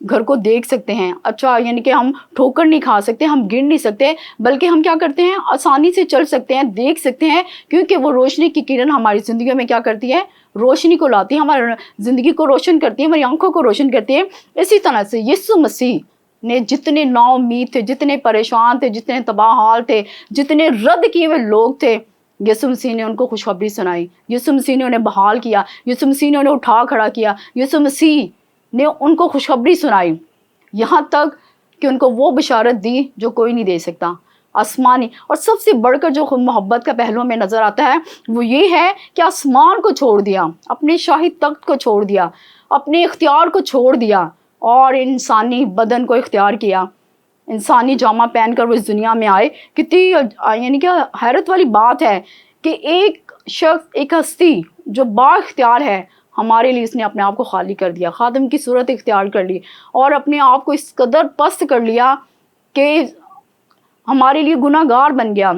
گھر کو دیکھ سکتے ہیں، اچھا یعنی کہ ہم ٹھوکر نہیں کھا سکتے، ہم گر نہیں سکتے، بلکہ ہم کیا کرتے ہیں، آسانی سے چل سکتے ہیں، دیکھ سکتے ہیں، کیونکہ وہ روشنی کی کرن ہماری زندگیوں میں کیا کرتی ہے، روشنی کو لاتی ہے، ہماری زندگی کو روشن کرتی ہے، ہماری آنکھوں کو روشن کرتی ہے۔ اسی طرح سے یسوع مسیح نے جتنے نا امید تھے، جتنے پریشان تھے، جتنے تباہ حال تھے، جتنے رد کیے ہوئے لوگ تھے، یسوع مسیح نے ان کو خوشخبری سنائی، یسوع مسیح نے انہیں بحال کیا، یسوع مسیح نے انہیں اٹھا کھڑا کیا، یسوع مسیح نے ان کو خوشخبری سنائی، یہاں تک کہ ان کو وہ بشارت دی جو کوئی نہیں دے سکتا، آسمانی۔ اور سب سے بڑھ کر جو محبت کا پہلو میں نظر آتا ہے وہ یہ ہے کہ آسمان کو چھوڑ دیا، اپنے شاہی تخت کو چھوڑ دیا، اپنے اختیار کو چھوڑ دیا اور انسانی بدن کو اختیار کیا، انسانی جامہ پہن کر وہ اس دنیا میں آئے۔ کتنی یعنی کہ حیرت والی بات ہے کہ ایک شخص، ایک ہستی جو با اختیار ہے، ہمارے لیے اس نے اپنے آپ کو خالی کر دیا، خادم کی صورت اختیار کر لی اور اپنے آپ کو اس قدر پست کر لیا کہ ہمارے لیے گناہ گار بن گیا۔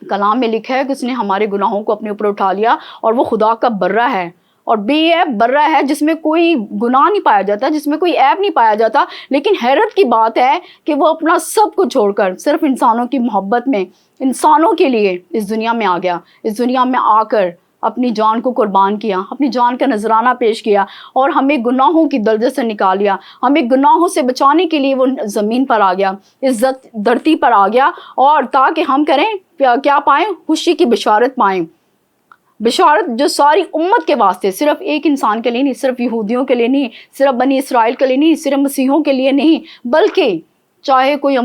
کلام میں لکھا ہے کہ اس نے ہمارے گناہوں کو اپنے اوپر اٹھا لیا اور وہ خدا کا برہ ہے، اور بے عیب برہ ہے، جس میں کوئی گناہ نہیں پایا جاتا، جس میں کوئی عیب نہیں پایا جاتا۔ لیکن حیرت کی بات ہے کہ وہ اپنا سب کو چھوڑ کر صرف انسانوں کی محبت میں، انسانوں کے لیے اس دنیا میں آ گیا، اس دنیا میں آ کر اپنی جان کو قربان کیا، اپنی جان کا نذرانہ پیش کیا اور ہمیں گناہوں کی دلدل سے نکال لیا، ہمیں گناہوں سے بچانے کے لیے وہ زمین پر آ گیا، اس دھرتی پر آ گیا، اور تاکہ ہم کریں کیا پائیں، خوشی کی بشارت پائیں، بشارت جو ساری امت کے واسطے، صرف ایک انسان کے لیے نہیں، صرف یہودیوں کے لیے نہیں، صرف بنی اسرائیل کے لیے نہیں، صرف مسیحوں کے لیے نہیں، بلکہ چاہے کوئی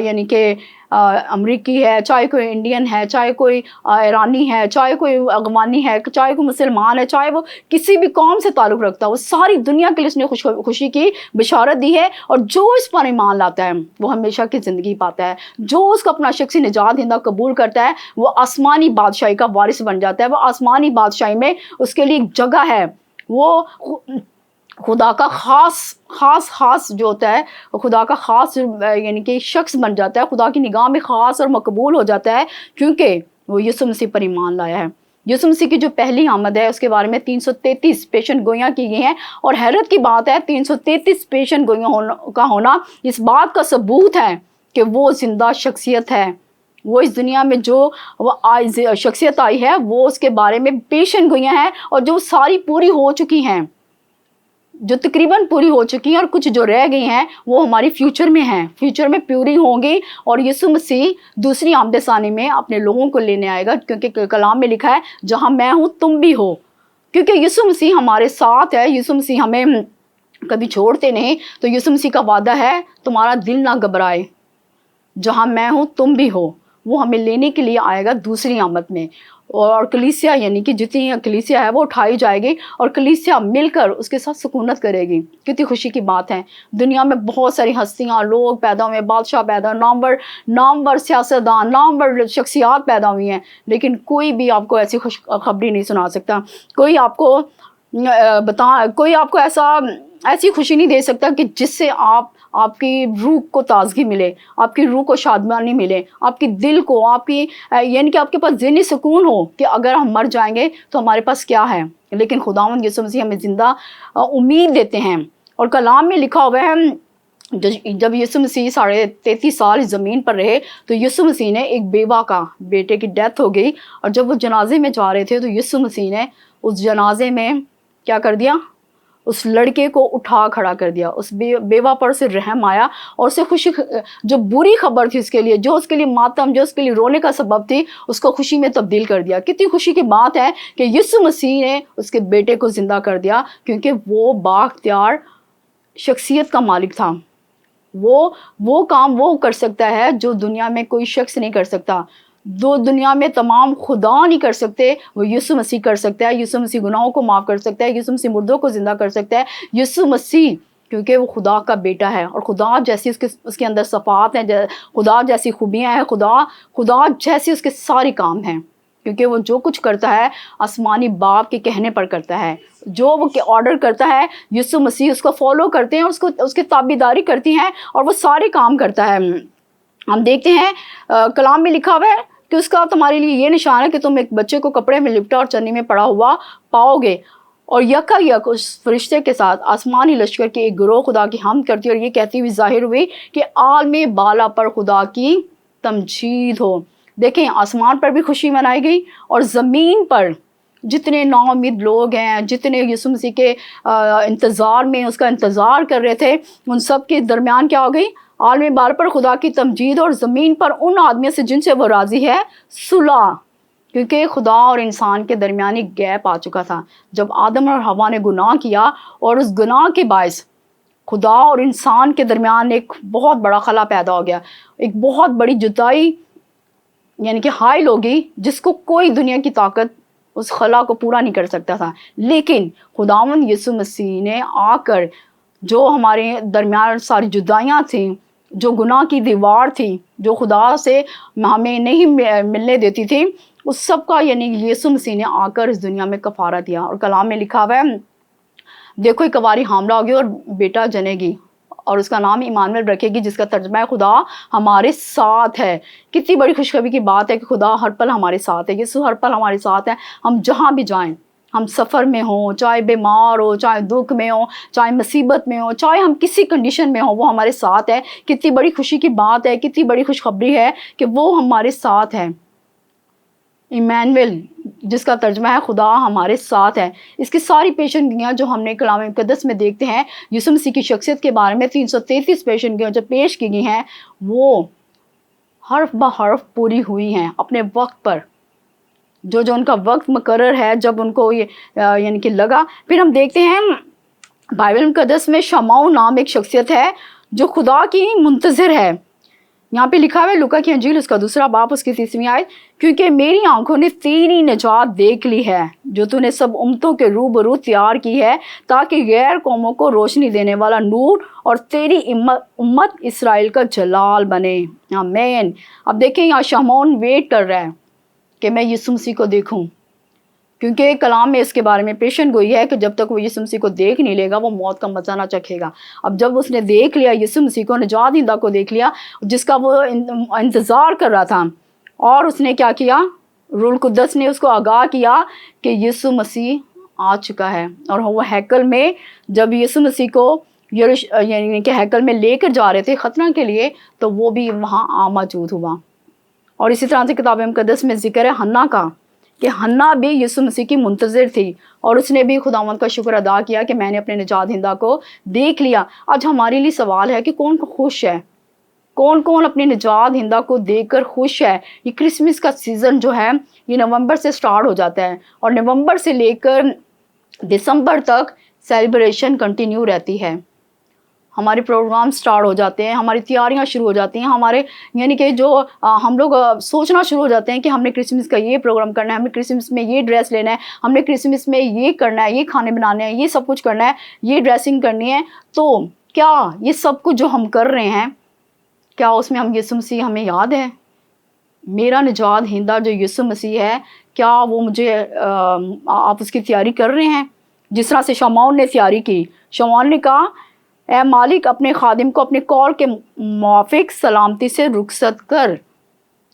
یعنی کہ امریکی ہے، چاہے کوئی انڈین ہے، چاہے کوئی ایرانی ہے، چاہے کوئی افغانی ہے، چاہے کوئی مسلمان ہے، چاہے وہ کسی بھی قوم سے تعلق رکھتا ہے، وہ ساری دنیا کے لیے اس نے خوشی کی بشارت دی ہے، اور جو اس پر ایمان لاتا ہے وہ ہمیشہ کی زندگی پاتا ہے، جو اس کو اپنا شخصی نجات دہندہ قبول کرتا ہے وہ آسمانی بادشاہی کا وارث بن جاتا ہے، وہ آسمانی بادشاہی میں اس کے لیے ایک جگہ ہے، وہ خدا کا خاص جو ہوتا ہے، خدا کا خاص یعنی کہ شخص بن جاتا ہے، خدا کی نگاہ میں خاص اور مقبول ہو جاتا ہے، کیونکہ وہ یسوع مسیح پر ایمان لایا ہے۔ یسوع مسیح کی جو پہلی آمد ہے اس کے بارے میں 333 پیشن گوئیاں کی گئی ہیں، اور حیرت کی بات ہے 333 پیشن گوئیوں کا ہونا اس بات کا ثبوت ہے کہ وہ زندہ شخصیت ہے، وہ اس دنیا میں جو شخصیت آئی ہے وہ اس کے بارے میں پیشن گوئیاں ہیں، اور جو ساری پوری ہو چکی ہیں، جو تقریباً پوری ہو چکی ہیں، اور کچھ جو رہ گئی ہیں وہ ہماری فیوچر میں ہیں، فیوچر میں پوری ہوں گی، اور یسوع مسیح دوسری آمد ثانی میں اپنے لوگوں کو لینے آئے گا، کیونکہ کلام میں لکھا ہے جہاں میں ہوں تم بھی ہو، کیونکہ یسوع مسیح ہمارے ساتھ ہے، یسوع مسیح ہمیں کبھی چھوڑتے نہیں، تو یسوع مسیح کا وعدہ ہے تمہارا دل نہ گھبرائے، جہاں میں ہوں تم بھی ہو، وہ ہمیں لینے کے لیے آئے گا دوسری آمد میں، اور کلیسیا یعنی کہ جتنی کلیسیا ہے وہ اٹھائی جائے گی، اور کلیسیا مل کر اس کے ساتھ سکونت کرے گی۔ کتنی خوشی کی بات ہے، دنیا میں بہت ساری ہستیاں، لوگ پیدا ہوئے، بادشاہ پیدا، نامور سیاستدان، نامور شخصیات پیدا ہوئی ہیں، لیکن کوئی بھی آپ کو ایسی خوشخبری نہیں سنا سکتا، کوئی آپ کو کوئی آپ کو ایسی خوشی نہیں دے سکتا کہ جس سے آپ کی روح کو تازگی ملے، آپ کی روح کو شادمانی ملے، آپ کی دل کو، آپ کی یعنی کہ آپ کے پاس ذہنی سکون ہو کہ اگر ہم مر جائیں گے تو ہمارے پاس کیا ہے، لیکن خداوند یسوع مسیح ہمیں زندہ امید دیتے ہیں۔ اور کلام میں لکھا ہوا ہے جب یسوع مسیح 33.5 سال زمین پر رہے تو یسوع مسیح نے ایک بیوہ کا بیٹے کی ڈیتھ ہو گئی، اور جب وہ جنازے میں جا رہے تھے تو یسوع مسیح نے اس جنازے میں کیا کر دیا، اس لڑکے کو اٹھا کھڑا کر دیا، اس بیوہ پر سے رحم آیا، اور اسے خوشی، جو بری خبر تھی اس کے لیے، جو اس کے لیے ماتم، جو اس کے لیے رونے کا سبب تھی، اس کو خوشی میں تبدیل کر دیا۔ کتنی خوشی کی بات ہے کہ یسوع مسیح نے اس کے بیٹے کو زندہ کر دیا، کیونکہ وہ بااختیار شخصیت کا مالک تھا، وہ کام وہ کر سکتا ہے جو دنیا میں کوئی شخص نہیں کر سکتا، دو دنیا میں تمام خدا نہیں کر سکتے، وہ یسوع مسیح کر سکتا ہے۔ یسوع مسیح گناہوں کو معاف کر سکتا ہے، یسوع مسیح مردوں کو زندہ کر سکتا ہے، یسوع مسیح کیونکہ وہ خدا کا بیٹا ہے، اور خدا جیسی اس کے اندر صفات ہیں، خدا جیسی خوبیاں ہیں، خدا جیسی اس کے سارے کام ہیں، کیونکہ وہ جو کچھ کرتا ہے آسمانی باپ کے کہنے پر کرتا ہے، جو وہ آرڈر کرتا ہے یسوع مسیح اس کو فالو کرتے ہیں، اس کی تابعداری کرتی ہیں، اور وہ سارے کام کرتا ہے۔ ہم دیکھتے ہیں کلام میں لکھا ہوا ہے کہ اس کا تمہارے لیے یہ نشان ہے کہ تم ایک بچے کو کپڑے میں لپٹا اور چنی میں پڑا ہوا پاؤ گے۔ اور یکا یک اس فرشتے کے ساتھ آسمانی لشکر کے ایک گروہ خدا کی حمد کرتی اور یہ کہتی ہوئی ظاہر ہوئی کہ عالم بالا پر خدا کی تمجید ہو۔ دیکھیں آسمان پر بھی خوشی منائی گئی اور زمین پر جتنے نا امید لوگ ہیں، جتنے یسوع مسیح کے انتظار میں اس کا انتظار کر رہے تھے، ان سب کے درمیان کیا ہو گئی؟ عالم بالا پر خدا کی تمجید اور زمین پر ان آدمیوں سے جن سے وہ راضی ہے صلح، کیونکہ خدا اور انسان کے درمیان ایک گیپ آ چکا تھا جب آدم اور حوا نے گناہ کیا، اور اس گناہ کے باعث خدا اور انسان کے درمیان ایک بہت بڑا خلا پیدا ہو گیا، ایک بہت بڑی جدائی یعنی کہ حائل ہوگی جس کو کوئی دنیا کی طاقت اس خلا کو پورا نہیں کر سکتا تھا۔ لیکن خداوند یسوع مسیح نے آ کر جو ہمارے درمیان ساری جدائیاں تھیں، جو گناہ کی دیوار تھی، جو خدا سے ہمیں نہیں ملنے دیتی تھی، اس سب کا یعنی یسوع مسیح نے آ کر اس دنیا میں کفارہ دیا۔ اور کلام میں لکھا ہوا ہے، دیکھو ایک کنواری حاملہ ہوگی اور بیٹا جنے گی اور اس کا نام ایمانویل رکھے گی، جس کا ترجمہ ہے خدا ہمارے ساتھ ہے۔ کتنی بڑی خوشخبری کی بات ہے کہ خدا ہر پل ہمارے ساتھ ہے، یسوع ہر پل ہمارے ساتھ ہے۔ ہم جہاں بھی جائیں، ہم سفر میں ہوں، چاہے بیمار ہو، چاہے دکھ میں ہو، چاہے مصیبت میں ہو، چاہے ہم کسی کنڈیشن میں ہوں، وہ ہمارے ساتھ ہے۔ کتنی بڑی خوشی کی بات ہے، کتنی بڑی خوشخبری ہے کہ وہ ہمارے ساتھ ہے۔ ایمانویل جس کا ترجمہ ہے خدا ہمارے ساتھ ہے۔ اس کی ساری پیشنگیاں جو ہم نے کلام مقدس میں دیکھتے ہیں یسوع مسیح کی شخصیت کے بارے میں 333 پیشنگیاں جو پیش کی گئی ہیں، وہ حرف بہ حرف پوری ہوئی ہیں اپنے وقت پر، جو ان کا وقت مقرر ہے جب ان کو یہ یعنی کہ لگا۔ پھر ہم دیکھتے ہیں بائبل مقدس میں شمعون نام ایک شخصیت ہے جو خدا کی منتظر ہے۔ یہاں پہ لکھا ہوا ہے لوکا کی انجیل اس کا 2 باب اس کی 30ویں آیت، کیونکہ میری آنکھوں نے تیری نجات دیکھ لی ہے جو تو نے سب امتوں کے روبرو تیار کی ہے، تاکہ غیر قوموں کو روشنی دینے والا نور اور تیری امت اسرائیل کا جلال بنے۔ آمین۔ اب دیکھیں یہاں شمعون ویٹ کر رہا ہے کہ میں یسوع مسیح کو دیکھوں، کیونکہ کلام میں اس کے بارے میں پیشن گوئی ہے کہ جب تک وہ یسوع مسیح کو دیکھ نہیں لے گا وہ موت کا مزہ نہ چکھے گا۔ اب جب اس نے دیکھ لیا یسوع مسیح کو، نجات دہندہ کو دیکھ لیا جس کا وہ انتظار کر رہا تھا، اور اس نے کیا کیا؟ روح القدس نے اس کو آگاہ کیا کہ یسوع مسیح آ چکا ہے۔ اور وہ ہیکل میں جب یسوع مسیح کو یعنی کہ ہیکل میں لے کر جا رہے تھے ختنہ کے لیے، تو وہ بھی وہاں موجود ہوا۔ اور اسی طرح سے کتاب مقدس میں ذکر ہے حنا کا کہ حنا بھی یسوع مسیح کی منتظر تھی، اور اس نے بھی خداوند کا شکر ادا کیا کہ میں نے اپنے نجات دہندہ کو دیکھ لیا۔ آج ہمارے لیے سوال ہے کہ کون خوش ہے، کون کون اپنے نجات دہندہ کو دیکھ کر خوش ہے؟ یہ کرسمس کا سیزن جو ہے یہ نومبر سے سٹارٹ ہو جاتا ہے، اور نومبر سے لے کر دسمبر تک سیلیبریشن کنٹینیو رہتی ہے۔ ہمارے پروگرام سٹارٹ ہو جاتے ہیں، ہماری تیاریاں شروع ہو جاتی ہیں، ہمارے یعنی کہ جو ہم لوگ سوچنا شروع ہو جاتے ہیں کہ ہم نے کرسمس کا یہ پروگرام کرنا ہے، ہم نے کرسمس میں یہ ڈریس لینا ہے، ہم نے کرسمس میں یہ کرنا ہے، یہ کھانے بنانے ہیں، یہ سب کچھ کرنا ہے، یہ ڈریسنگ کرنی ہے۔ تو کیا یہ سب کچھ جو ہم کر رہے ہیں، کیا اس میں ہم یسوع مسیح ہمیں یاد ہے؟ میرا نجات دہندہ جو یسوع مسیح ہے، کیا وہ مجھے آپ اس کی تیاری کر رہے ہیں؟ جس طرح سے شمعون نے تیاری کی، شمعون نے کہا اے مالک اپنے خادم کو اپنے کال کے موافق سلامتی سے رخصت کر۔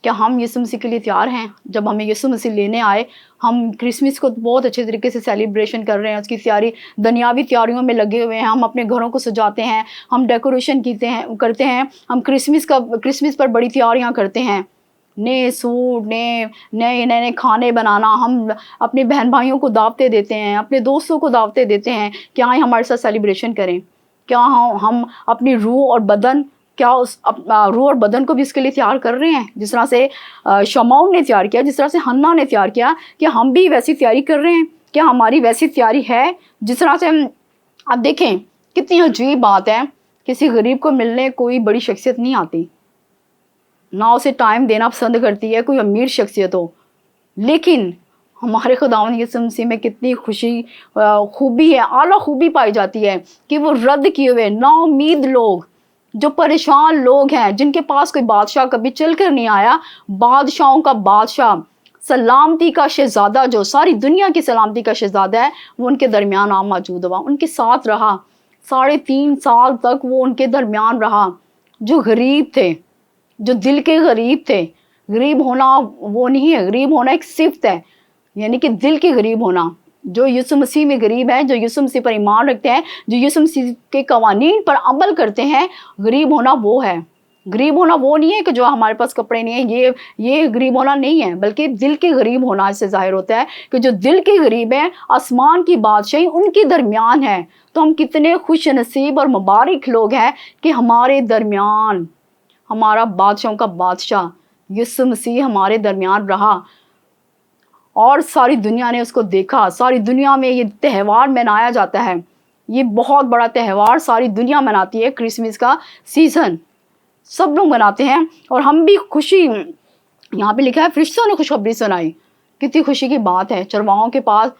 کیا ہم یسوع مسیح کے لیے تیار ہیں؟ جب ہمیں یسوع مسیح لینے آئے، ہم کرسمس کو بہت اچھے طریقے سے سیلیبریشن کر رہے ہیں، اس کی تیاری دنیاوی تیاریوں میں لگے ہوئے ہیں، ہم اپنے گھروں کو سجاتے ہیں، ہم ڈیکوریشن کرتے ہیں، ہم کرسمس پر بڑی تیاریاں کرتے ہیں، نئے سوٹ، نئے کھانے بنانا، ہم اپنے بہن بھائیوں کو دعوتیں دیتے ہیں، اپنے دوستوں کو دعوتیں دیتے ہیں کہ آئیں ہمارے ساتھ سیلیبریشن کریں۔ کیا ہم اپنی روح اور بدن کو بھی اس کے لیے تیار کر رہے ہیں؟ جس طرح سے شمعون نے تیار کیا، جس طرح سے حنا نے تیار کیا، کہ ہم بھی ویسی تیاری کر رہے ہیں؟ کیا ہماری ویسی تیاری ہے؟ جس طرح سے اب دیکھیں کتنی عجیب بات ہے، کسی غریب کو ملنے کوئی بڑی شخصیت نہیں آتی، نہ اسے ٹائم دینا پسند کرتی ہے کوئی امیر شخصیت ہو، لیکن ہمارے خداوند یسوع مسیح میں کتنی خوبی ہے، اعلیٰ خوبی پائی جاتی ہے کہ وہ رد کیے ہوئے نا امید لوگ، جو پریشان لوگ ہیں، جن کے پاس کوئی بادشاہ کبھی چل کر نہیں آیا، بادشاہوں کا بادشاہ، سلامتی کا شہزادہ، جو ساری دنیا کی سلامتی کا شہزادہ ہے، وہ ان کے درمیان موجود ہوا، ان کے ساتھ رہا، 3.5 سال تک وہ ان کے درمیان رہا۔ جو غریب تھے، جو دل کے غریب تھے، غریب ہونا وہ نہیں ہے، غریب ہونا ایک صفت ہے، یعنی کہ دل کے غریب ہونا، جو یسوع مسیح میں غریب ہیں, جو یسوع مسیح پر ایمان رکھتے ہیں, جو یسوع مسیح کے قوانین پر عمل کرتے ہیں, غریب ہونا وہ ہے. غریب ہونا وہ نہیں ہے کہ جو ہمارے پاس کپڑے نہیں ہیں, یہ غریب ہونا نہیں ہے, بلکہ دل کے غریب ہونا اس سے ظاہر ہوتا ہے کہ جو دل کے غریب ہیں آسمان کی بادشاہی ان کے درمیان ہے. تو ہم کتنے خوش نصیب اور مبارک لوگ ہیں کہ ہمارے درمیان ہمارا بادشاہوں کا بادشاہ یسوع مسیح ہمارے درمیان رہا, اور ساری دنیا نے اس کو دیکھا. ساری دنیا میں یہ تہوار منایا جاتا ہے, یہ بہت بڑا تہوار ساری دنیا مناتی ہے. کرسمس کا سیزن سب لوگ مناتے ہیں, اور ہم بھی خوشی, یہاں پہ لکھا ہے فرشتوں نے خوشخبری سنائی. کتنی خوشی کی بات ہے. چرواہوں کے پاس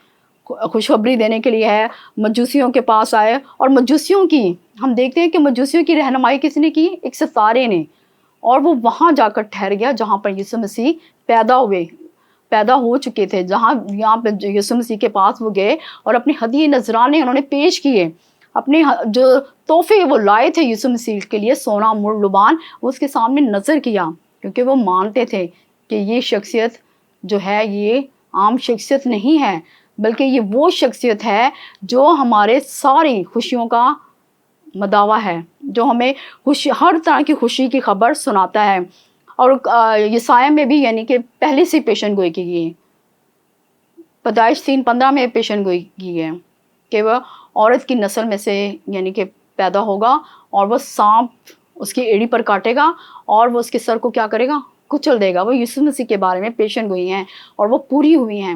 خوشخبری دینے کے لیے ہے, مجوسیوں کے پاس آئے, اور مجوسیوں کی ہم دیکھتے ہیں کہ مجوسیوں کی رہنمائی کس نے کی؟ ایک ستارے نے, اور وہ وہاں جا کر ٹھہر گیا جہاں پر یسوع مسیح پیدا ہو چکے تھے. یہاں پہ یسوع مسیح کے پاس وہ گئے اور اپنے ہدیے نذرانے انہوں نے پیش کیے. اپنے جو تحفے وہ لائے تھے یسوع مسیح کے لیے, سونا, مر, لبان, وہ اس کے سامنے نظر کیا, کیونکہ وہ مانتے تھے کہ یہ شخصیت جو ہے یہ عام شخصیت نہیں ہے, بلکہ یہ وہ شخصیت ہے جو ہمارے ساری خوشیوں کا مداوا ہے, جو ہمیں ہر طرح کی خوشی کی خبر سناتا ہے. اور یسایہ میں بھی یعنی کہ پہلے سے پیشن گوئی کی گئی ہے. پیدائش 3:15 میں پیشن گوئی کی ہے کہ وہ عورت کی نسل میں سے یعنی کہ پیدا ہوگا, اور وہ سانپ اس کی ایڑی پر کاٹے گا, اور وہ اس کے سر کو کیا کرے گا؟ کچل دے گا. وہ یسوع مسیح کے بارے میں پیشن گوئی ہیں, اور وہ پوری ہوئی ہیں.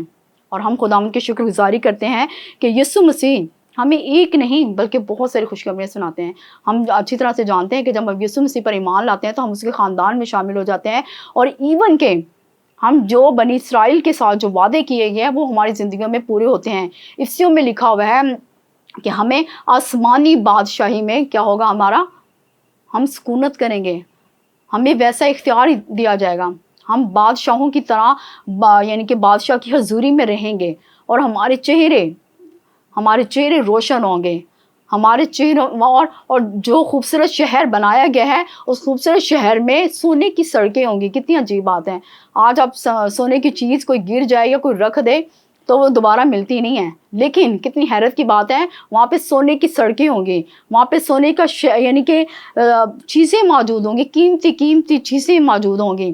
اور ہم خداوند کی شکر گزاری کرتے ہیں کہ یسوع مسیح ہمیں ایک نہیں بلکہ بہت ساری خوشخبریاں سناتے ہیں. ہم اچھی طرح سے جانتے ہیں کہ جب ہم یسوع مسیح پر ایمان لاتے ہیں تو ہم اس کے خاندان میں شامل ہو جاتے ہیں, اور ایون کہ ہم جو بنی اسرائیل کے ساتھ جو وعدے کیے گئے ہیں وہ ہماری زندگیوں میں پورے ہوتے ہیں. افسیوں میں لکھا ہوا ہے کہ ہمیں آسمانی بادشاہی میں کیا ہوگا ہمارا؟ ہم سکونت کریں گے, ہمیں ویسا اختیار دیا جائے گا, ہم بادشاہوں کی طرح یعنی کہ بادشاہ کی حضوری میں رہیں گے, اور ہمارے چہرے روشن ہوں گے. ہمارے چہرے اور جو خوبصورت شہر بنایا گیا ہے اس خوبصورت شہر میں سونے کی سڑکیں ہوں گی. کتنی عجیب بات ہے. آج آپ سونے کی چیز کوئی گر جائے یا کوئی رکھ دے تو وہ دوبارہ ملتی نہیں ہے, لیکن کتنی حیرت کی بات ہے, وہاں پہ سونے کی سڑکیں ہوں گی, وہاں پہ سونے کا یعنی کہ چیزیں موجود ہوں گی, قیمتی چیزیں موجود ہوں گی,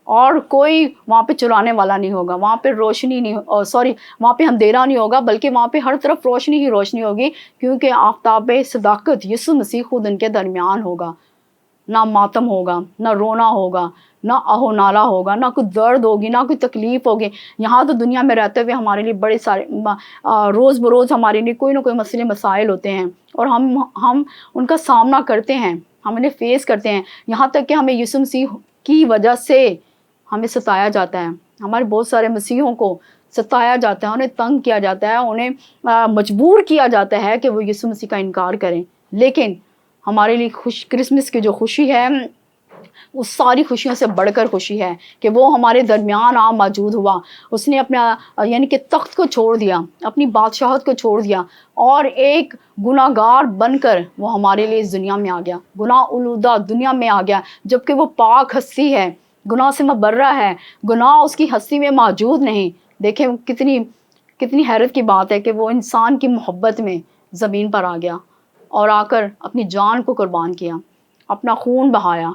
اور کوئی وہاں پہ چرانے والا نہیں ہوگا. وہاں پہ روشنی نہیں وہاں پہ اندھیرا نہیں ہوگا, بلکہ وہاں پہ ہر طرف روشنی ہی روشنی ہوگی, کیونکہ آفتاب صداقت یسوع مسیح خود ان کے درمیان ہوگا. نہ ماتم ہوگا, نہ رونا ہوگا, نہ آہو نالا ہوگا, نہ کوئی درد ہوگی, نہ کوئی تکلیف ہوگی. یہاں تو دنیا میں رہتے ہوئے ہمارے لیے بڑے سارے روز بروز ہمارے لیے کوئی نہ کوئی مسئلے مسائل ہوتے ہیں, اور ہم ان کا سامنا کرتے ہیں, ہم انہیں فیس کرتے ہیں, یہاں تک کہ ہمیں یسوع مسیح کی وجہ سے ہمیں ستایا جاتا ہے. ہمارے بہت سارے مسیحوں کو ستایا جاتا ہے, انہیں تنگ کیا جاتا ہے, انہیں مجبور کیا جاتا ہے کہ وہ یسوع مسیح کا انکار کریں. لیکن ہمارے لیے کرسمس کی جو خوشی ہے وہ ساری خوشیوں سے بڑھ کر خوشی ہے کہ وہ ہمارے درمیان موجود ہوا. اس نے اپنا یعنی کہ تخت کو چھوڑ دیا, اپنی بادشاہت کو چھوڑ دیا, اور ایک گناہ گار بن کر وہ ہمارے لیے اس دنیا میں آ گیا, گناہ آلودہ دنیا میں آ گیا, جبکہ وہ پاک ہستی ہے, گناہ سے مبرہ ہے, گناہ اس کی ہستی میں موجود نہیں. دیکھیں کتنی حیرت کی بات ہے کہ وہ انسان کی محبت میں زمین پر آ گیا, اور آ کر اپنی جان کو قربان کیا, اپنا خون بہایا,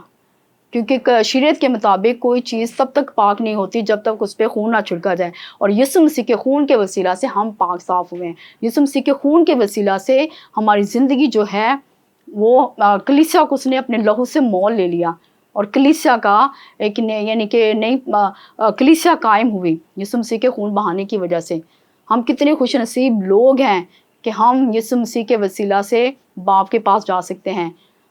کیونکہ شریعت کے مطابق کوئی چیز تب تک پاک نہیں ہوتی جب تک اس پہ خون نہ چھڑکا جائے. اور یسوع مسیح کے خون کے وسیلہ سے ہم پاک صاف ہوئے ہیں. یسوع مسیح کے خون کے وسیلہ سے ہماری زندگی جو ہے وہ کلیسیا کو اس نے اپنے لہو سے مول لے لیا, اور کلیسیا کا ایک یعنی کہ نئی کلیسیا قائم ہوئی یسوع مسیح کے خون بہانے کی وجہ سے. ہم کتنے خوش نصیب لوگ ہیں کہ ہم یسوع مسیح کے وسیلہ سے باپ کے پاس جا سکتے ہیں.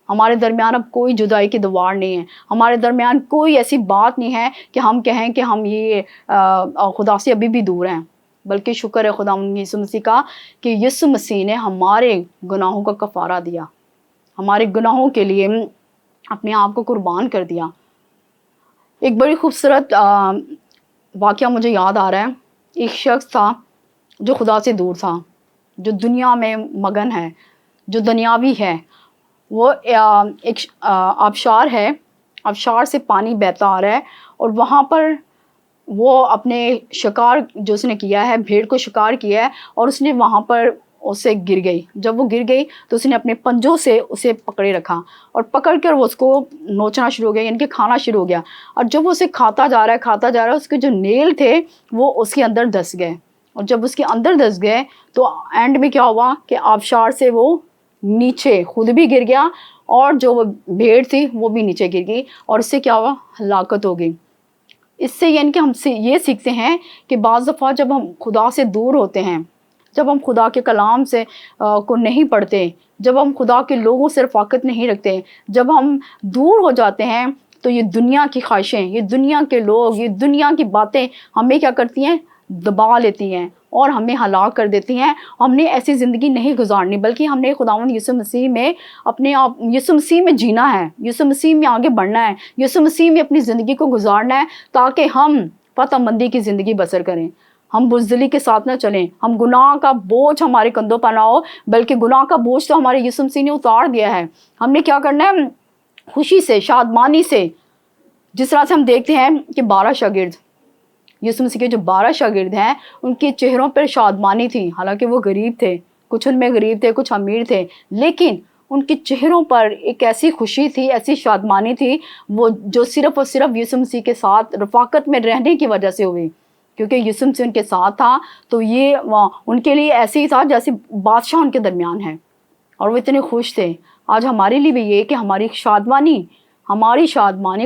ہمارے درمیان اب کوئی جدائی کی دیوار نہیں ہے, ہمارے درمیان کوئی ایسی بات نہیں ہے کہ ہم کہیں کہ ہم یہ خدا سے ابھی بھی دور ہیں. بلکہ شکر ہے خدا یسوع مسیح کا کہ یسوع مسیح نے ہمارے گناہوں کا کفارہ دیا, ہمارے گناہوں کے لیے اپنے آپ کو قربان کر دیا. ایک بڑی خوبصورت واقعہ مجھے یاد آ رہا ہے. ایک شخص تھا جو خدا سے دور تھا, جو دنیا میں مگن ہے, جو دنیاوی ہے. وہ ایک آبشار ہے, آبشار سے پانی بہتا آ رہا ہے, اور وہاں پر وہ اپنے شکار جو اس نے کیا ہے، بھیڑ کو شکار کیا ہے، اور اس نے وہاں پر اسے گر گئی. جب وہ گر گئی تو اس نے اپنے پنجوں سے اسے پکڑے رکھا، اور پکڑ کر وہ اس کو نوچنا شروع ہو گیا، یعنی کہ کھانا شروع ہو گیا. اور جب وہ اسے کھاتا جا رہا ہے، اس کے جو نیل تھے وہ اس کے اندر دس گئے. اور جب اس کے اندر دس گئے تو اینڈ میں کیا ہوا کہ آبشار سے وہ نیچے خود بھی گر گیا، اور جو وہ بھیڑ تھی وہ بھی نیچے گر گئی، اور اس سے کیا ہوا، ہلاکت ہو گئی. اس سے یعنی کہ ہم سے یہ سیکھتے ہیں کہ بعض دفعہ جب ہم خدا سے دور ہوتے ہیں، جب ہم خدا کے کلام سے کو نہیں پڑھتے، جب ہم خدا کے لوگوں سے رفاقت نہیں رکھتے، جب ہم دور ہو جاتے ہیں، تو یہ دنیا کی خواہشیں، یہ دنیا کے لوگ، یہ دنیا کی باتیں ہمیں کیا کرتی ہیں، دبا لیتی ہیں اور ہمیں ہلاک کر دیتی ہیں. ہم نے ایسی زندگی نہیں گزارنی، بلکہ ہم نے خداوند یسوع مسیح میں اپنے آپ، یسوع مسیح میں جینا ہے، یسوع مسیح میں آگے بڑھنا ہے، یسوع مسیح میں اپنی زندگی کو گزارنا ہے، تاکہ ہم فتح مندی کی زندگی بسر کریں. ہم بزدلی کے ساتھ نہ چلیں، ہم گناہ کا بوجھ ہمارے کندھوں پر نہ ہو، بلکہ گناہ کا بوجھ تو ہمارے یسوع مسیح نے اتار دیا ہے. ہم نے کیا کرنا ہے، خوشی سے، شادمانی سے. جس طرح سے ہم دیکھتے ہیں کہ 12 شاگرد، یسوع مسیح کے جو 12 شاگرد ہیں، ان کے چہروں پر شادمانی تھی، حالانکہ وہ غریب تھے، کچھ ان میں غریب تھے، کچھ امیر تھے، لیکن ان کے چہروں پر ایک ایسی خوشی تھی، ایسی شادمانی تھی، وہ جو صرف اور صرف یسوع مسیح کے ساتھ رفاقت میں رہنے کی وجہ سے ہوئی. کیونکہ یسوع مسیح ان کے ساتھ تھا، تو یہ ان کے لیے ایسے ہی تھا جیسے بادشاہ ان کے درمیان ہے، اور وہ اتنے خوش تھے. آج ہمارے لیے بھی یہ کہ ہماری شادمانی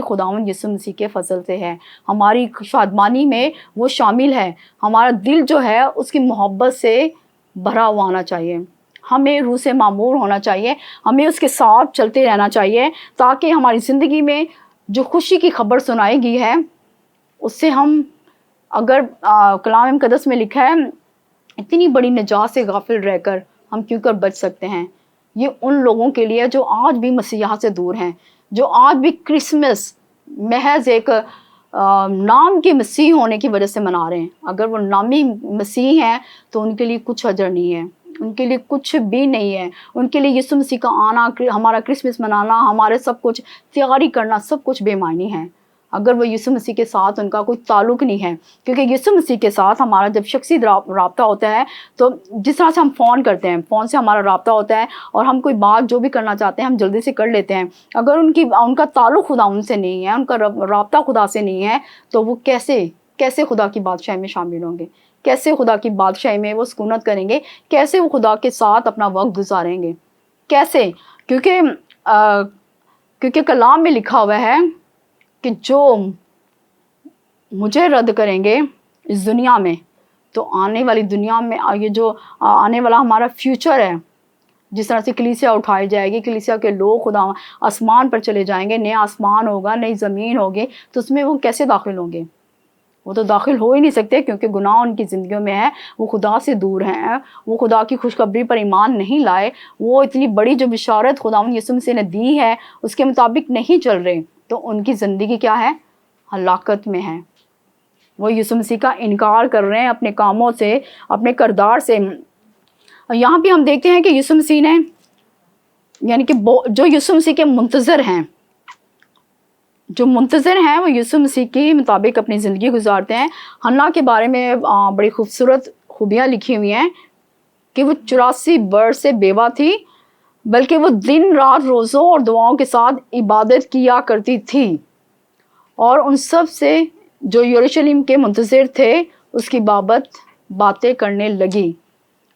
خداوند یسوع مسیح کے فضل سے ہے. ہماری شادمانی میں وہ شامل ہے. ہمارا دل جو ہے اس کی محبت سے بھرا ہوا ہونا چاہیے. ہمیں روح سے معمور ہونا چاہیے، ہمیں اس کے ساتھ چلتے رہنا چاہیے، تاکہ ہماری زندگی میں جو خوشی کی خبر سنائی گئی ہے اس سے ہم، اگر کلام مقدس میں لکھا ہے اتنی بڑی نجات سے غافل رہ کر ہم کیوں کر بچ سکتے ہیں. یہ ان لوگوں کے لیے جو آج بھی مسیح سے دور ہیں، جو آج بھی کرسمس محض ایک نام کے مسیح ہونے کی وجہ سے منا رہے ہیں. اگر وہ نامی مسیح ہیں تو ان کے لیے کچھ اجر نہیں ہے، ان کے لیے کچھ بھی نہیں ہے. ان کے لیے یسوع مسیح کا آنا، ہمارا کرسمس منانا، ہمارے سب کچھ تیاری کرنا، سب کچھ بے معنی ہے اگر وہ یسوع مسیح کے ساتھ ان کا کوئی تعلق نہیں ہے. کیونکہ یسوع مسیح کے ساتھ ہمارا جب شخصی رابطہ ہوتا ہے، تو جس طرح سے ہم فون کرتے ہیں، فون سے ہمارا رابطہ ہوتا ہے، اور ہم کوئی بات جو بھی کرنا چاہتے ہیں ہم جلدی سے کر لیتے ہیں. اگر ان کا تعلق خدا ان سے نہیں ہے، ان کا رابطہ خدا سے نہیں ہے، تو وہ کیسے خدا کی بادشاہی میں شامل ہوں گے، کیسے خدا کی بادشاہی میں وہ سکونت کریں گے، کیسے وہ خدا کے ساتھ اپنا وقت گزاریں گے، کیسے؟ کیونکہ کلام میں لکھا ہوا ہے کہ جو مجھے رد کریں گے اس دنیا میں، تو آنے والی دنیا میں، یہ جو آنے والا ہمارا فیوچر ہے، جس طرح سے کلیسیا اٹھائی جائے گی، کلیسیا کے لوگ خدا آسمان پر چلے جائیں گے، نیا آسمان ہوگا، نئی زمین ہوگی، تو اس میں وہ کیسے داخل ہوں گے؟ وہ تو داخل ہو ہی نہیں سکتے، کیونکہ گناہ ان کی زندگیوں میں ہے، وہ خدا سے دور ہیں، وہ خدا کی خوشخبری پر ایمان نہیں لائے، وہ اتنی بڑی جو بشارت خداوند یسوع مسیح نے دی ہے اس کے مطابق نہیں چل رہے، تو ان کی زندگی کیا ہے؟ ہلاکت میں ہے. وہ یسوع مسیح کا انکار کر رہے ہیں اپنے کاموں سے، اپنے کردار سے. یہاں پہ ہم دیکھتے ہیں کہ یسوع مسیح نے، یعنی کہ جو یسوع مسیح کے منتظر ہیں، وہ یسوع مسیح کے مطابق اپنی زندگی گزارتے ہیں. حنا کے بارے میں بڑی خوبصورت خوبیاں لکھی ہوئی ہیں کہ وہ 84 برس سے بیوہ تھی، بلکہ وہ دن رات روزوں اور دعاؤں کے ساتھ عبادت کیا کرتی تھی، اور ان سب سے جو یروشلم کے منتظر تھے اس کی بابت باتیں کرنے لگی.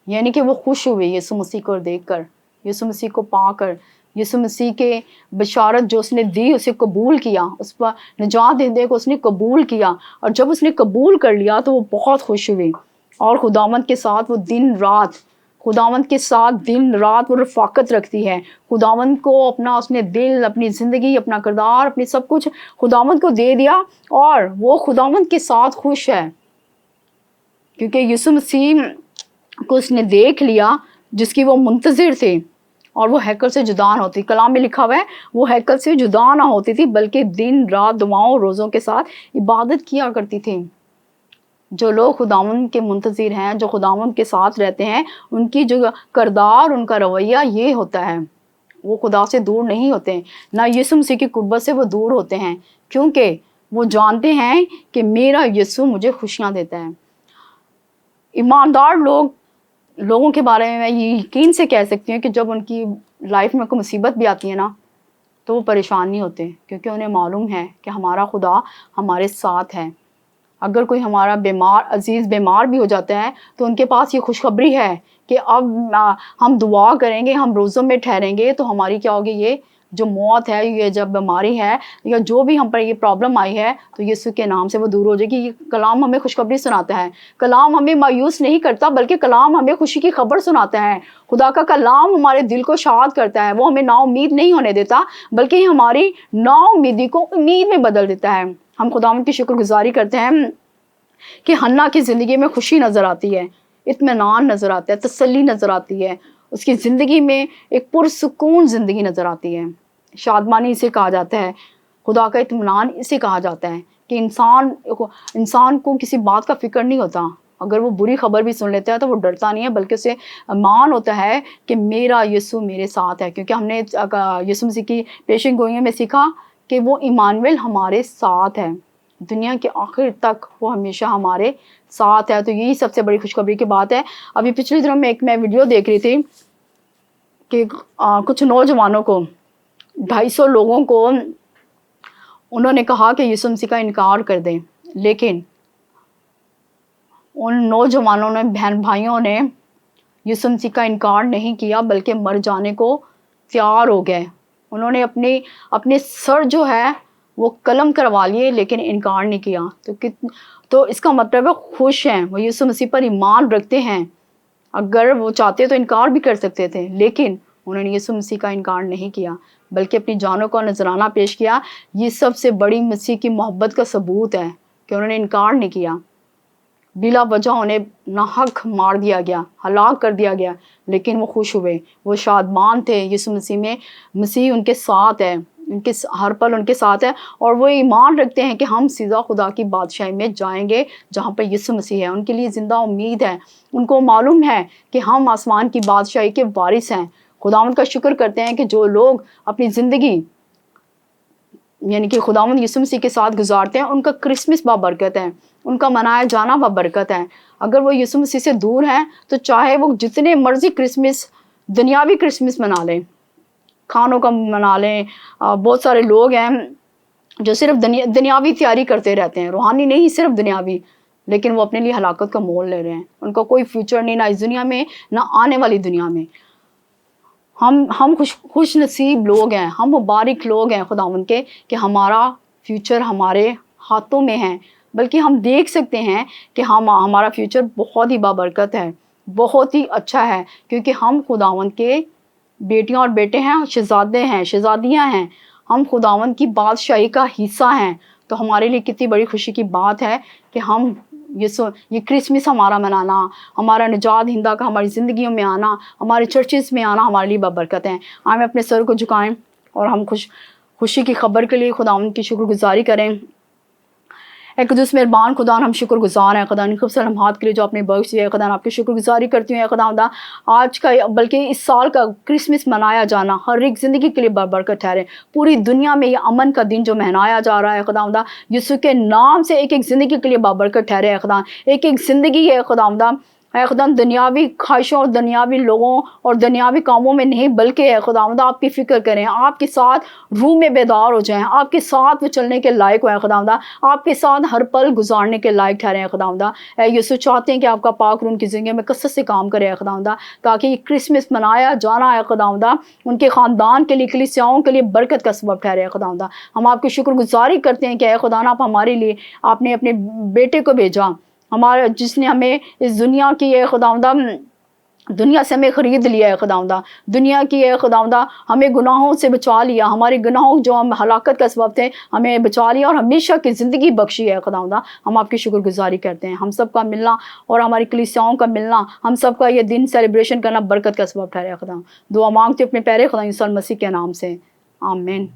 یعنی کہ وہ خوش ہوئی یسوع مسیح کو دیکھ کر، یسوع مسیح کو پا کر، یسوع مسیح کے بشارت جو اس نے دی اسے قبول کیا، اس پر نجات دہندے کو اس نے قبول کیا، اور جب اس نے قبول کر لیا تو وہ بہت خوش ہوئی، اور خداوند کے ساتھ وہ دن رات وہ رفاقت رکھتی ہے. خداوند کو اپنا اس نے دل، اپنی زندگی، اپنا کردار، اپنی سب کچھ خداوند کو دے دیا، اور وہ خداوند کے ساتھ خوش ہے، کیونکہ یسوع مسیح کو اس نے دیکھ لیا جس کی وہ منتظر تھے، اور وہ ہیکل سے جدا نہ ہوتی. کلام میں لکھا ہوا ہے وہ ہیکل سے جدا نہ ہوتی تھی، بلکہ دن رات دعاؤں روزوں کے ساتھ عبادت کیا کرتی تھی. جو لوگ خداوند کے منتظر ہیں، جو خداوند کے ساتھ رہتے ہیں، ان کی جو کردار، ان کا رویہ یہ ہوتا ہے، وہ خدا سے دور نہیں ہوتے، نہ یسوع مسیح کی قربت سے وہ دور ہوتے ہیں. کیونکہ وہ جانتے ہیں کہ میرا یسوع مجھے خوشیاں دیتا ہے۔ ایماندار لوگوں کے بارے میں یہ یقین سے کہہ سکتی ہوں کہ جب ان کی لائف میں کوئی مصیبت بھی آتی ہے نا تو وہ پریشان نہیں ہوتے، کیونکہ انہیں معلوم ہے کہ ہمارا خدا ہمارے ساتھ ہے۔ اگر کوئی ہمارا عزیز بیمار بھی ہو جاتا ہے تو ان کے پاس یہ خوشخبری ہے کہ اب ہم دعا کریں گے، ہم روزوں میں ٹھہریں گے تو ہماری کیا ہوگی، یہ جو موت ہے، یہ جب بیماری ہے یا جو بھی ہم پر یہ پرابلم آئی ہے تو یسوع کے نام سے وہ دور ہو جائے گی۔ یہ کلام ہمیں خوشخبری سناتا ہے، کلام ہمیں مایوس نہیں کرتا بلکہ کلام ہمیں خوشی کی خبر سناتا ہے۔ خدا کا کلام ہمارے دل کو شاد کرتا ہے، وہ ہمیں نا امید نہیں ہونے دیتا بلکہ ہماری نا امیدی کو امید میں بدل دیتا ہے۔ ہم خداوند کی شکر گزاری کرتے ہیں کہ حنا کی زندگی میں خوشی نظر آتی ہے، اطمینان نظر آتا ہے، تسلی نظر آتی ہے، اس کی زندگی میں ایک پرسکون زندگی نظر آتی ہے۔ شادمانی اسے کہا جاتا ہے، خدا کا اطمینان اسے کہا جاتا ہے کہ انسان کو کسی بات کا فکر نہیں ہوتا۔ اگر وہ بری خبر بھی سن لیتا ہے تو وہ ڈرتا نہیں ہے بلکہ اسے ایمان ہوتا ہے کہ میرا یسوع میرے ساتھ ہے، کیونکہ ہم نے یسوع مسیح کی پیشن گوئیوں میں سیکھا کہ وہ ایمانویل ہمارے ساتھ ہے، دنیا کے آخر تک وہ ہمیشہ ہمارے ساتھ ہے۔ تو یہی سب سے بڑی خوشخبری کی بات ہے۔ ابھی پچھلے دنوں میں میں ویڈیو دیکھ رہی تھی کہ کچھ نوجوانوں کو 250 لوگوں کو انہوں نے کہا کہ یسوع مسیح کا انکار کر دیں، لیکن ان نوجوانوں نے، بہن بھائیوں نے یسوع مسیح کا انکار نہیں کیا بلکہ مر جانے کو تیار ہو گئے۔ انہوں نے اپنے سر جو ہے وہ قلم کروا لیے لیکن انکار نہیں کیا۔ تو اس کا مطلب ہے خوش ہیں، وہ یسوع مسیح پر ایمان رکھتے ہیں۔ اگر وہ چاہتے تو انکار بھی کر سکتے تھے لیکن انہوں نے یسوع مسیح کا انکار نہیں کیا بلکہ اپنی جانوں کا نذرانہ پیش کیا۔ یہ سب سے بڑی مسیح کی محبت کا ثبوت ہے کہ انہوں نے انکار نہیں کیا۔ بلا وجہ انہیں ناحق مار دیا گیا، ہلاک کر دیا گیا، لیکن وہ خوش ہوئے، وہ شادمان تھے یسوع مسیح میں۔ مسیح ان کے ساتھ ہے، ان کے ہر پل ان کے ساتھ ہے، اور وہ ایمان رکھتے ہیں کہ ہم سیدھا خدا کی بادشاہی میں جائیں گے جہاں پر یسوع مسیح ہے۔ ان کے لیے زندہ امید ہے، ان کو معلوم ہے کہ ہم آسمان کی بادشاہی کے وارث ہیں۔ خداوند کا شکر کرتے ہیں کہ جو لوگ اپنی زندگی یعنی کہ خداوند یسوع مسیح کے ساتھ گزارتے ہیں ان کا کرسمس بابرکت ہے، ان کا منایا جانا بابرکت ہے۔ اگر وہ یسوع مسیح سے دور ہیں تو چاہے وہ جتنے مرضی کرسمس، دنیاوی کرسمس منا لیں، کھانوں کا منا لیں، بہت سارے لوگ ہیں جو صرف دنیاوی تیاری کرتے رہتے ہیں، روحانی نہیں، صرف دنیاوی، لیکن وہ اپنے لیے ہلاکت کا مول لے رہے ہیں۔ ان کا کوئی فیوچر نہیں، نہ اس دنیا میں نہ آنے والی دنیا میں۔ ہم خوش نصیب لوگ ہیں، ہم مبارک لوگ ہیں خداوند کے کہ ہمارا فیوچر ہمارے ہاتھوں میں ہے، بلکہ ہم دیکھ سکتے ہیں کہ ہمارا فیوچر بہت ہی بابرکت ہے، بہت ہی اچھا ہے، کیونکہ ہم خداوند کے بیٹیاں اور بیٹے ہیں، شہزادے ہیں، شہزادیاں ہیں، ہم خداوند کی بادشاہی کا حصہ ہیں۔ تو ہمارے لیے کتنی بڑی خوشی کی بات ہے کہ ہم یہ کرسمس ہمارا منانا، ہمارا نجات دہندہ کا ہماری زندگیوں میں آنا، ہمارے چرچز میں آنا ہمارے لیے بابرکت ہے۔ ہمیں اپنے سر کو جھکائیں اور ہم خوشی کی خبر کے لیے خداوند کی شکر گزاری کریں۔ اے قدوس مہربان خدا، ہم شکر گزار ہیں خدا ان خوبصورت لمحات کے لیے جو آپ نے بخش دیا ہے خدا، آپ کی شکر گزاری کرتی ہوں خدا، آج کا بلکہ اس سال کا کرسمس منایا جانا ہر ایک زندگی کے لیے بابرکت ٹھہرے۔ پوری دنیا میں یہ امن کا دن جو منایا جا رہا ہے خدا، یسوع کے نام سے ایک ایک زندگی کے لیے بابرکت ٹھہرے ہے خدا، ایک ایک زندگی ہے خدا، اے خدا دنیاوی خواہشوں اور دنیاوی لوگوں اور دنیاوی کاموں میں نہیں بلکہ اے خداوند آپ کی فکر کریں، آپ کے ساتھ روح میں بیدار ہو جائیں، آپ کے ساتھ وہ چلنے کے لائق ہوئے خداوند، آپ کے ساتھ ہر پل گزارنے کے لائق ٹھہرے ہیں خداوند۔ اے یسوع چاہتے ہیں کہ آپ کا پاک روح ان کی زندگی میں کثرت سے کام کرے خداوند، تاکہ یہ کرسمس منایا جانا ہے خداوند ان کے خاندان کے لیے، کلیسیاؤں کے لیے برکت کا سبب ٹھہرے خداوند۔ ہم آپ کی شکر گزاری کرتے ہیں کہ اے خدا آپ ہمارے لیے آپ نے اپنے بیٹے کو بھیجا، جس نے ہمیں اس دنیا کی اے خداوند دنیا سے ہمیں خرید لیا ہے خداوند، دنیا کی اے خداوند ہمیں گناہوں سے بچا لیا، ہمارے گناہوں جو ہم ہلاکت کا سبب تھے ہمیں بچا لیا اور ہمیشہ کی زندگی بخشی ہے خداوند۔ ہم آپ کی شکر گزاری کرتے ہیں، ہم سب کا ملنا اور ہماری کلیسیاؤں کا ملنا، ہم سب کا یہ دن سیلیبریشن کرنا برکت کا سبب ٹھہرے خدا۔ دعا مانگتے اپنے پیارے خدا یسوع مسیح کے نام سے، آمین۔